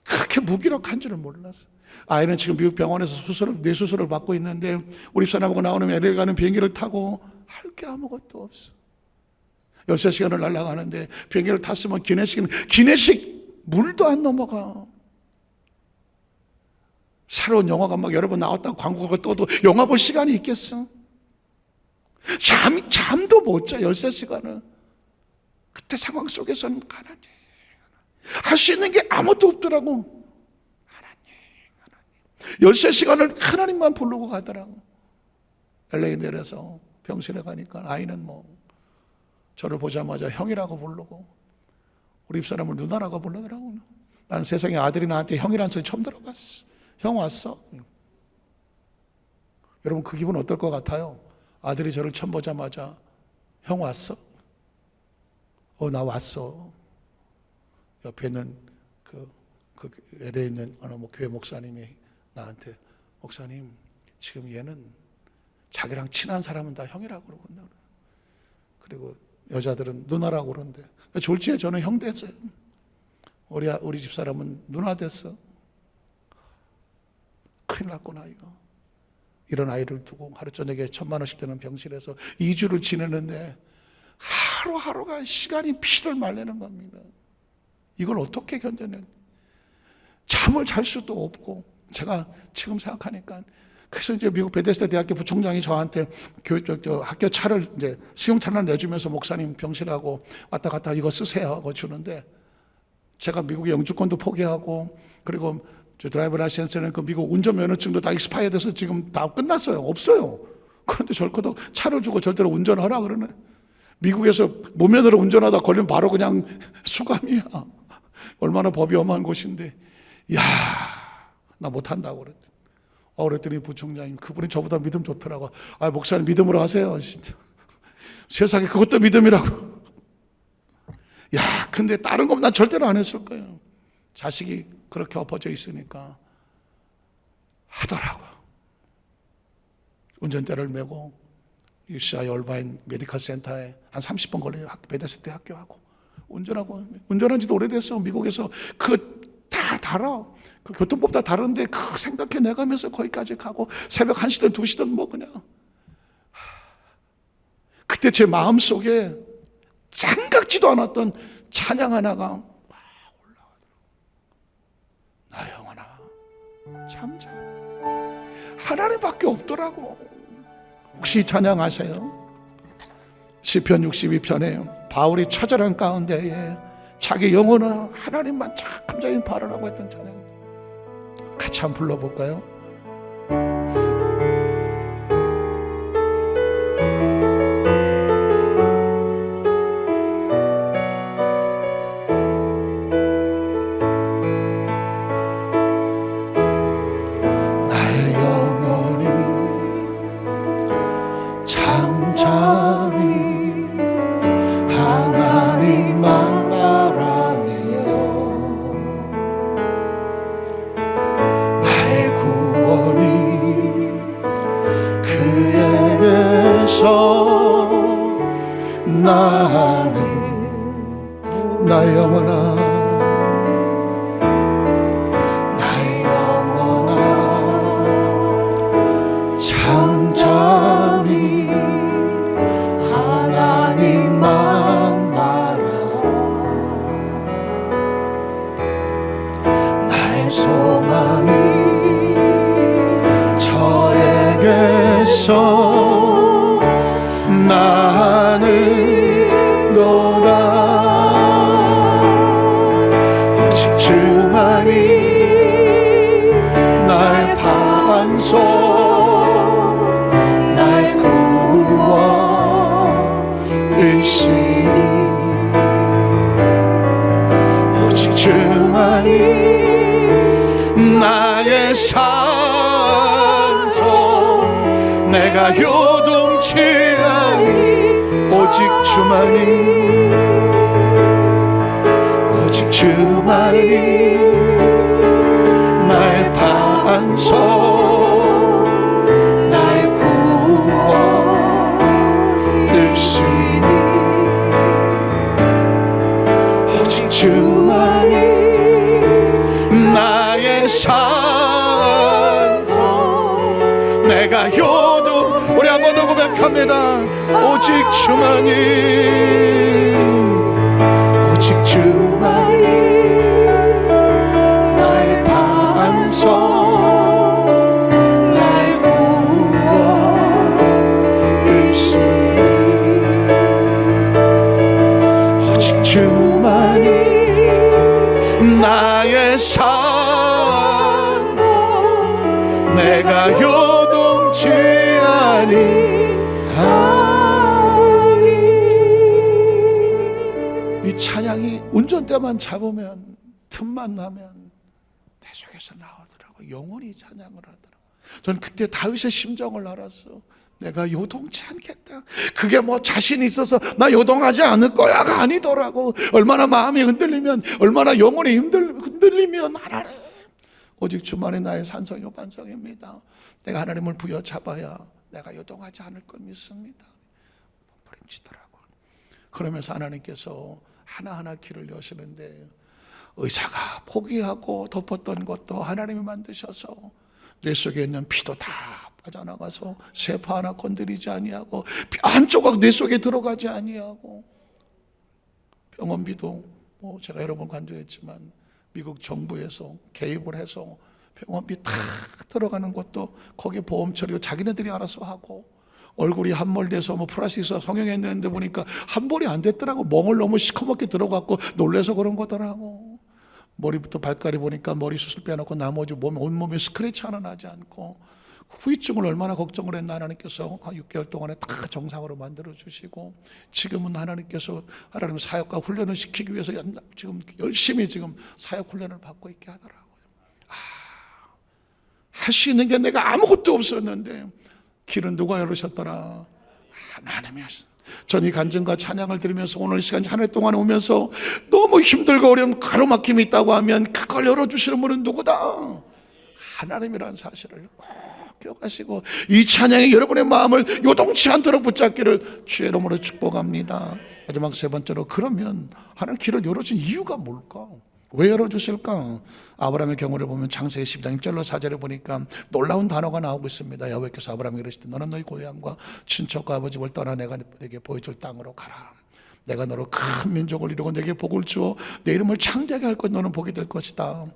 Speaker 1: 그렇게 무기력한 줄은 몰랐어. 아이는 지금 미국 병원에서 뇌수술을 받고 있는데 우리 사람하고 나오는 LA 가는 비행기를 타고 할 게 아무것도 없어. 13시간을 날아가는데 비행기를 탔으면 기내식 물도 안 넘어가. 새로운 영화가 막 여러 번 나왔다고 광고가 떠도 영화 볼 시간이 있겠어? 잠도 못 자, 13시간을. 그때 상황 속에서는 가난해. 할 수 있는 게 아무것도 없더라고. 하나님. 13시간을 하나님만 부르고 가더라고. LA 내려서 병실에 가니까 아이는 뭐 저를 보자마자 형이라고 부르고 우리 집사람을 누나라고 부르더라고. 나는 세상에 아들이 나한테 형이라는 소리 처음 들어봤어. 형 왔어? 여러분 그 기분 어떨 것 같아요? 아들이 저를 처음 보자마자 형 왔어? 나 왔어. 옆에 있는 그 LA에 있는 어느 교회 목사님이 나한테 목사님, 지금 얘는 자기랑 친한 사람은 다 형이라고 그러거든요. 그리고 여자들은 누나라고 그러는데 졸지에 저는 형 됐어요. 우리 집사람은 누나 됐어. 큰일 났구나 이거. 이런 아이를 두고 하루 저녁에 1,000만 원씩 드는 병실에서 2주를 지내는데 하루하루가 시간이 피를 말리는 겁니다. 이걸 어떻게 견뎌내? 잠을 잘 수도 없고. 제가 지금 생각하니까, 그래서 이제 미국 베데스다 대학교 부총장이 저한테 학교 차를 이제 수용차를 내주면서 목사님 병실하고 왔다 갔다 이거 쓰세요 하고 주는데, 제가 미국의 영주권도 포기하고, 그리고 저 드라이버 라이센스는 그 미국 운전면허증도 다 익스파이어 돼서 지금 다 끝났어요. 없어요. 그런데 절코도 차를 주고 절대로 운전하라 그러네. 미국에서 무면허로 운전하다 걸리면 바로 그냥 수감이야. 얼마나 법이 엄한 곳인데, 야, 나 못한다고 그랬더니, 그랬더니 부총장님, 그분이 저보다 믿음 좋더라고. 목사님 믿음으로 하세요. 진짜. 세상에 그것도 믿음이라고. 야, 근데 다른 건 난 절대로 안 했을 거예요. 자식이 그렇게 엎어져 있으니까 하더라고. 운전대를 메고 UCI 얼바인 메디컬 센터에 한 30분 걸려요. 베데스다 학교하고 운전한 지도 오래됐어. 미국에서 다 달아. 그 교통법 다 다른데 생각해 내가면서 거기까지 가고 새벽 1시든 2시든 뭐 그냥. 그때 제 마음속에 생각지도 않았던 찬양 하나가 막 올라가더라고. 나 영혼아 참 잘 하나님밖에 없더라고. 혹시 찬양 아세요? 시편 62편에 바울이 처절한 가운데에 자기 영혼은 하나님만 잠잠히 바라라고 했던 찬양, 같이 한번 불러볼까요? 나의 영혼이 잠잠히 하나님만 바라며 나의 구원이 그에게서 나는 나의 영혼아 나의 영혼아 잠잠히 하나님만 바라라. 나의 소망이 저에게서 나는 너다. 오직 주만이 나의 반석 나의 구원이시니 오직 주만이 나의 산소 내가 요동치 아니 오직 주만이 오직 주만이 나의 반석 나의 구원이시니 오직 주만이 나의 산소 내가 요동 우리 한 번 더 고백합니다. 오직 주만이 오직 주만이 나의 반석 나의 구원이시니 오직 주만이 나의 산소 내가 요동치 아니하니. 이 찬양이 운전대만 잡으면 틈만 나면 내 속에서 나오더라고. 영원히 찬양을 하더라고. 저는 그때 다윗의 심정을 알았어. 내가 요동치 않겠다. 그게 뭐 자신 있어서 나 요동하지 않을 거야가 아니더라고. 얼마나 마음이 흔들리면 얼마나 영혼이 흔들리면 하나님 오직 주만이 나의 산성이요 반성입니다. 내가 하나님을 부여잡아야 내가 요동하지 않을 걸 믿습니다. 버림치더라고요. 그러면서 하나님께서 하나하나 길을 여시는데, 의사가 포기하고 덮었던 것도 하나님이 만드셔서 뇌 속에 있는 피도 다 빠져나가서 세포 하나 건드리지 아니하고 뼈 한 조각 뇌 속에 들어가지 아니하고, 병원비도 제가 여러 번 간주했지만 미국 정부에서 개입을 해서 병원비 다 들어가는 것도 거기에 보험 처리로 자기네들이 알아서 하고, 얼굴이 함몰돼서 플라스틱 성형했는데 보니까 함몰이 안 됐더라고. 멍을 너무 시커멓게 들어갔고 놀래서 그런 거더라고. 머리부터 발가락이 보니까 머리 수술 빼놓고 나머지 온몸에 스크래치 하나 나지 않고, 후유증을 얼마나 걱정을 했나. 하나님께서 6개월 동안에 다 정상으로 만들어 주시고, 지금은 하나님께서 하나님 사역과 훈련을 시키기 위해서 지금 열심히 지금 사역 훈련을 받고 있게 하더라고요. 할 수 있는 게 내가 아무것도 없었는데 길은 누가 열으셨더라? 하나님이 하셨어요. 전 이 간증과 찬양을 들으면서 오늘 시간 한 해 동안 오면서 너무 힘들고 어려운 가로막힘이 있다고 하면 그걸 열어주시는 분은 누구다? 하나님이라는 사실을 꼭 기억하시고, 이 찬양이 여러분의 마음을 요동치 않도록 붙잡기를 주의 이름으로 축복합니다. 마지막 세 번째로, 그러면 하나님 길을 열어준 이유가 뭘까? 왜 열어주실까? 아브라함의 경우를 보면 창세기 12장 1절로 4절에 보니까 놀라운 단어가 나오고 있습니다. 여호와께서 아브라함에게 이르시되 너는 너희 고향과 친척과 아버지 집을 떠나 내가 내게 보여줄 땅으로 가라. 내가 너로 큰 민족을 이루고 내게 복을 주어 내 이름을 창대하게 할 것, 너는 복이 될 것이다.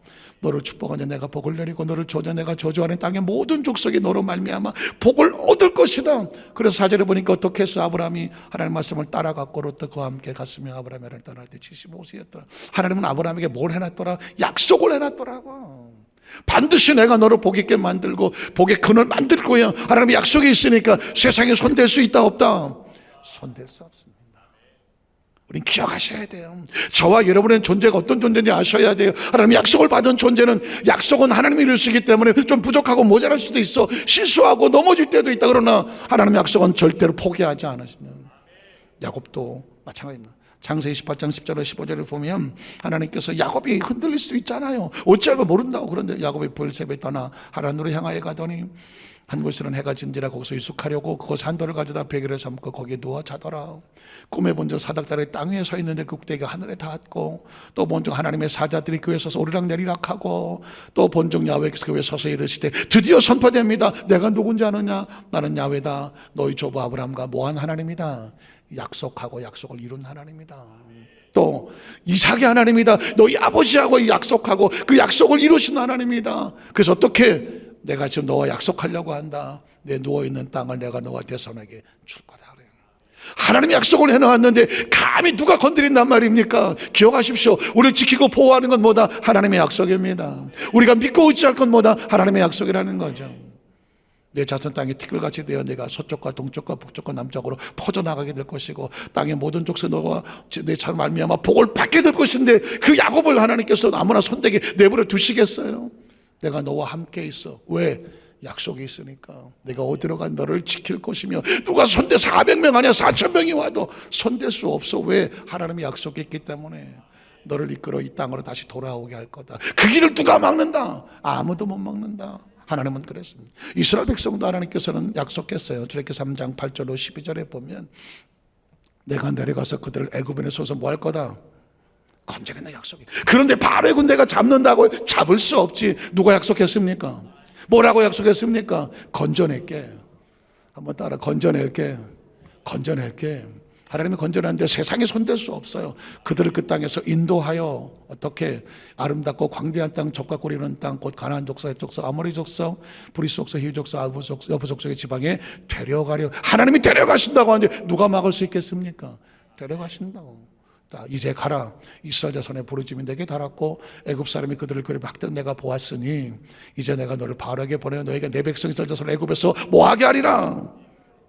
Speaker 1: 너를 축복하자 내가 복을 내리고 너를 저주하자 내가 저주하는 땅의 모든 족속이 너로 말미암아 복을 얻을 것이다. 그래서 4절에 보니까 어떻게 해서 아브라함이 하나님 말씀을 따라갔고 롯도 그와 함께 갔으며 아브라함이 를 떠날 때 75세였더라. 하나님은 아브라함에게 뭘 해놨더라? 약속을 해놨더라고. 반드시 내가 너를 복 있게 만들고 복의 근원을 만들 거야. 하나님의 약속이 있으니까 세상에 손댈 수 있다 없다? 손댈 수 없습니다. 우린 기억하셔야 돼요. 저와 여러분의 존재가 어떤 존재인지 아셔야 돼요. 하나님의 약속을 받은 존재는, 약속은 하나님이 이루시기 때문에 좀 부족하고 모자랄 수도 있어, 실수하고 넘어질 때도 있다. 그러나 하나님의 약속은 절대로 포기하지 않으시는. 야곱도 마찬가지입니다. 창세기 28장 10절에 15절을 보면 하나님께서 야곱이 흔들릴 수도 있잖아요. 어찌 알고 모른다고. 그런데 야곱이 볼세베 떠나 하란으로 향하여 가더니 한 곳에는 해가 진지라 거기서 유숙하려고 그곳 한 돌을 가져다 베개를 삼고 거기에 누워 자더라. 꿈에 본 적 사닥다리 땅 위에 서 있는데 그 꼭대기가 하늘에 닿았고, 또 본 적 하나님의 사자들이 그 위에 서서 오르락내리락 하고, 또 본 적 야훼께서 그 위에 서서 이르시되 드디어 선포됩니다. 내가 누군지 아느냐? 나는 야훼다. 너희 조부 아브라함과 모한 하나님이다. 약속하고 약속을 이룬 하나님이다. 또 이삭의 하나님이다. 너희 아버지하고 약속하고 그 약속을 이루신 하나님이다. 그래서 어떻게? 내가 지금 너와 약속하려고 한다. 내 누워있는 땅을 내가 너와 대선하게 줄 거다. 그래요. 하나님이 약속을 해놓았는데 감히 누가 건드린단 말입니까? 기억하십시오. 우리를 지키고 보호하는 건 뭐다? 하나님의 약속입니다. 우리가 믿고 의지할 건 뭐다? 하나님의 약속이라는 거죠. 내 자손 땅이 티끌같이 되어 내가 서쪽과 동쪽과 북쪽과 남쪽으로 퍼져나가게 될 것이고, 땅의 모든 족속 너와 내 차 말미암아 복을 받게 될 것인데, 그 야곱을 하나님께서 아무나 손대게 내버려 두시겠어요? 내가 너와 함께 있어. 왜? 약속이 있으니까. 내가 어디로 간 너를 지킬 것이며, 누가 손대 400명 아니야 4,000명이 와도 손댈 수 없어. 왜? 하나님의 약속이 있기 때문에. 너를 이끌어 이 땅으로 다시 돌아오게 할 거다. 그 길을 누가 막는다? 아무도 못 막는다. 하나님은 그랬습니다. 이스라엘 백성도 하나님께서는 약속했어요. 출애굽기 3장 8절로 12절에 보면 내가 내려가서 그들을 애굽에 내서서 뭐 할 거다? 건져낸다. 약속이. 그런데 바로의 군대가 잡는다고? 잡을 수 없지. 누가 약속했습니까? 뭐라고 약속했습니까? 건져낼게. 한번 따라. 건져낼게. 건져낼게. 하나님이 건져내는데 세상에 손댈 수 없어요. 그들을 그 땅에서 인도하여 어떻게? 아름답고 광대한 땅, 젖과 꿀이 흐르는 땅, 곧 가나안 족속, 헷 족속, 아모리 족속, 브리스 족속, 히위 족속, 여부 족속의 지방에 데려가려. 하나님이 데려가신다고 하는데 누가 막을 수 있겠습니까? 데려가신다고. 이제 가라. 이스라엘 자손의 부르짖음이 내게 달았고 애굽 사람이 그들을 그리 막든 내가 보았으니 이제 내가 너를 바르게 보내어 너희가 내 백성 이스라엘 자손을 애굽에서 뭐하게 하리라.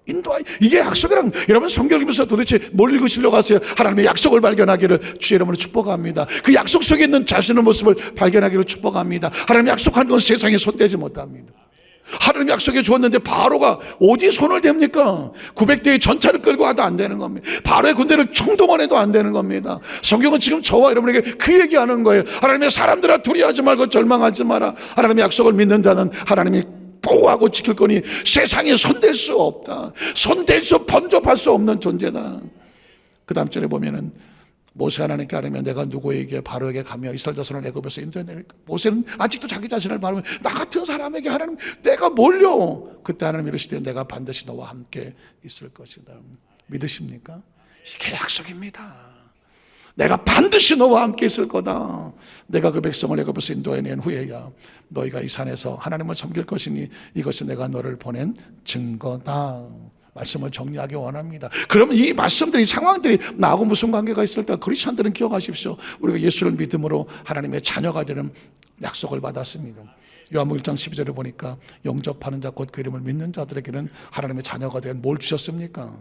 Speaker 1: 인도하여. 이게 약속이랑. 여러분 성경 읽으면서 도대체 뭘 읽으시려고 하세요? 하나님의 약속을 발견하기를 주의 이름으로 축복합니다. 그 약속 속에 있는 자신의 모습을 발견하기를 축복합니다. 하나님 약속한 건 세상에 손대지 못합니다. 하나님 약속해 주었는데 바로가 어디 손을 댑니까? 900대의 전차를 끌고 와도 안 되는 겁니다. 바로의 군대를 총동원해도 안 되는 겁니다. 성경은 지금 저와 여러분에게 그 얘기하는 거예요. 하나님의 사람들아, 두려워하지 말고 절망하지 마라. 하나님의 약속을 믿는 자는 하나님이 보호하고 지킬 거니 세상에 손댈 수 없다. 손댈 수, 범접할 수 없는 존재다. 그 다음 절에 보면은 모세 하나님께 아뢰면 내가 누구에게 바로에게 가며 이스라엘 자손을 애굽에서 인도해내리까. 모세는 아직도 자기 자신을 바라보며 나 같은 사람에게 하나님 내가 뭘요? 그때 하나님 이르시되 내가 반드시 너와 함께 있을 것이다. 믿으십니까? 이게 약속입니다. 내가 반드시 너와 함께 있을 거다. 내가 그 백성을 애굽에서 인도해낸 후에야 너희가 이 산에서 하나님을 섬길 것이니 이것은 내가 너를 보낸 증거다. 말씀을 정리하기 원합니다. 그러면 이 말씀들이, 상황들이 나하고 무슨 관계가 있을까? 크리스천들은 기억하십시오. 우리가 예수를 믿음으로 하나님의 자녀가 되는 약속을 받았습니다. 요한복음 1장 12절에 보니까 영접하는 자 곧 그 이름을 믿는 자들에게는 하나님의 자녀가 된 뭘 주셨습니까?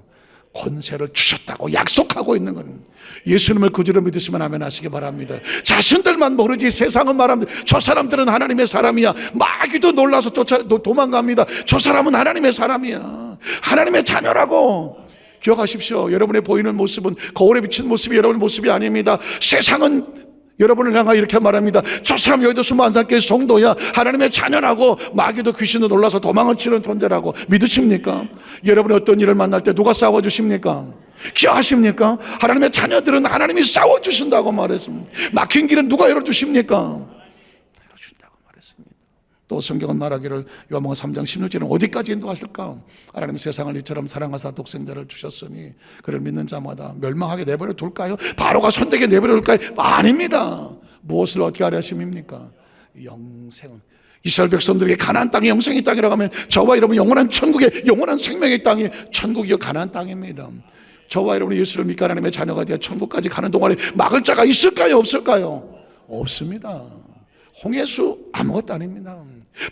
Speaker 1: 권세를 주셨다고 약속하고 있는 겁니다. 예수님을 구주로 믿으시면 아멘 하시기 바랍니다. 자신들만 모르지 세상은 말합니다. 저 사람들은 하나님의 사람이야. 마귀도 놀라서 도망갑니다. 저 사람은 하나님의 사람이야. 하나님의 자녀라고. 기억하십시오. 여러분의 보이는 모습은 거울에 비친 모습이 여러분의 모습이 아닙니다. 세상은 여러분을 향하여 이렇게 말합니다. 저 사람 여의도 수만산교회 성도야. 하나님의 자녀라고. 마귀도 귀신도 놀라서 도망을 치는 존재라고. 믿으십니까? 여러분이 어떤 일을 만날 때 누가 싸워주십니까? 기억하십니까? 하나님의 자녀들은 하나님이 싸워주신다고 말했습니다. 막힌 길은 누가 열어주십니까? 열어준다고 말했습니다. 또 성경은 말하기를 요한복음 3장 16절은 어디까지 인도하실까? 하나님 세상을 이처럼 사랑하사 독생자를 주셨으니 그를 믿는 자마다 멸망하게 내버려 둘까요? 바로가 손대게 내버려 둘까요? 아닙니다. 무엇을 얻게 하려 하심입니까? 영생. 이스라엘 백성들에게 가나안 땅이 영생의 땅이라고 하면 저와 여러분 영원한 천국의 영원한 생명의 땅이 천국이요 가나안 땅입니다. 저와 여러분이 예수를 믿고 하나님의 자녀가 되어 천국까지 가는 동안에 막을 자가 있을까요? 없을까요? 없습니다. 홍해수 아무것도 아닙니다.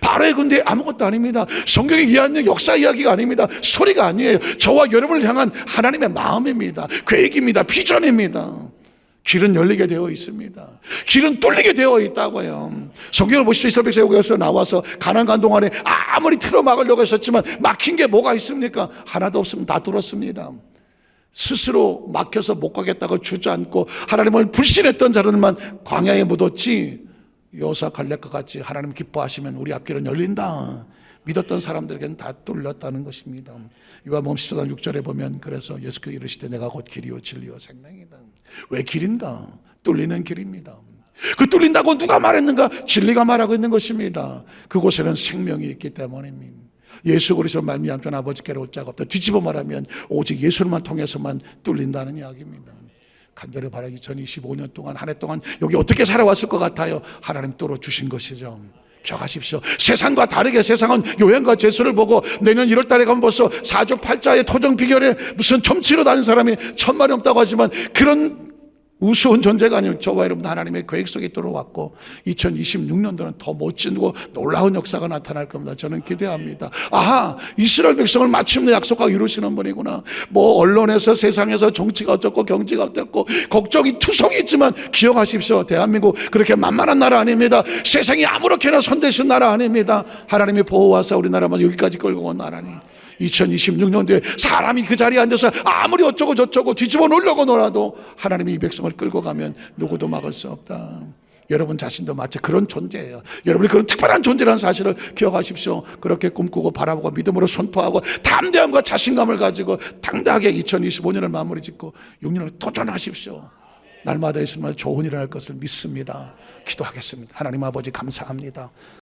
Speaker 1: 바로의 군대 아무것도 아닙니다. 성경이 이해하는 역사 이야기가 아닙니다. 스토리가 아니에요. 저와 여러분을 향한 하나님의 마음입니다. 계획입니다. 비전입니다. 길은 열리게 되어 있습니다. 길은 뚫리게 되어 있다고요. 성경을 보시죠. 이스라엘 백성에서 나와서 가나안 간 동안에 아무리 틀어 막으려고 했었지만 막힌 게 뭐가 있습니까? 하나도 없습니다. 다 뚫었습니다. 스스로 막혀서 못 가겠다고 주저앉고 하나님을 불신했던 자들만 광야에 묻었지, 여호수아 갈렙과 같이 하나님 기뻐하시면 우리 앞길은 열린다 믿었던 사람들에게는 다 뚫렸다는 것입니다. 요한복음 14장 6절에 보면 그래서 예수께서 이르시되 내가 곧 길이요 진리요 생명이다. 왜 길인가? 뚫리는 길입니다. 그 뚫린다고 누가 말했는가? 진리가 말하고 있는 것입니다. 그곳에는 생명이 있기 때문입니다. 예수 그리스도 말미암아 아버지께로 올 자가 없다. 뒤집어 말하면 오직 예수를만 통해서만 뚫린다는 이야기입니다. 간절히 바라 2025년 동안 한 해 동안 여기 어떻게 살아왔을 것 같아요? 하나님 뚫어주신 것이죠. 기억하십시오. 세상과 다르게 세상은 요행과 제수를 보고 내년 1월 달에 가면 벌써 4조 8자의 토정 비결에 무슨 점치러 다니는 사람이 1000만이 넘다고 하지만 그런 우스운 존재가 아니고 저와 여러분 하나님의 계획 속에 들어왔고 2026년도는 더 멋지고 놀라운 역사가 나타날 겁니다. 저는 기대합니다. 아하, 이스라엘 백성을 마침내 약속하고 이루시는 분이구나. 뭐 언론에서 세상에서 정치가 어떻고 경제가 어떻고 걱정이 투성이 있지만 기억하십시오. 대한민국 그렇게 만만한 나라 아닙니다. 세상이 아무렇게나 손대신 나라 아닙니다. 하나님이 보호하사 우리나라만 여기까지 끌고 온 나라니 2026년도에 사람이 그 자리에 앉아서 아무리 어쩌고 저쩌고 뒤집어 놓으려고 놀아도 하나님이 이 백성을 끌고 가면 누구도 막을 수 없다. 여러분 자신도 마치 그런 존재예요. 여러분이 그런 특별한 존재라는 사실을 기억하십시오. 그렇게 꿈꾸고 바라보고 믿음으로 선포하고 담대함과 자신감을 가지고 당당하게 2025년을 마무리 짓고 6년을 도전하십시오. 날마다 예수님을 좋은 일을 할 것을 믿습니다. 기도하겠습니다. 하나님 아버지 감사합니다.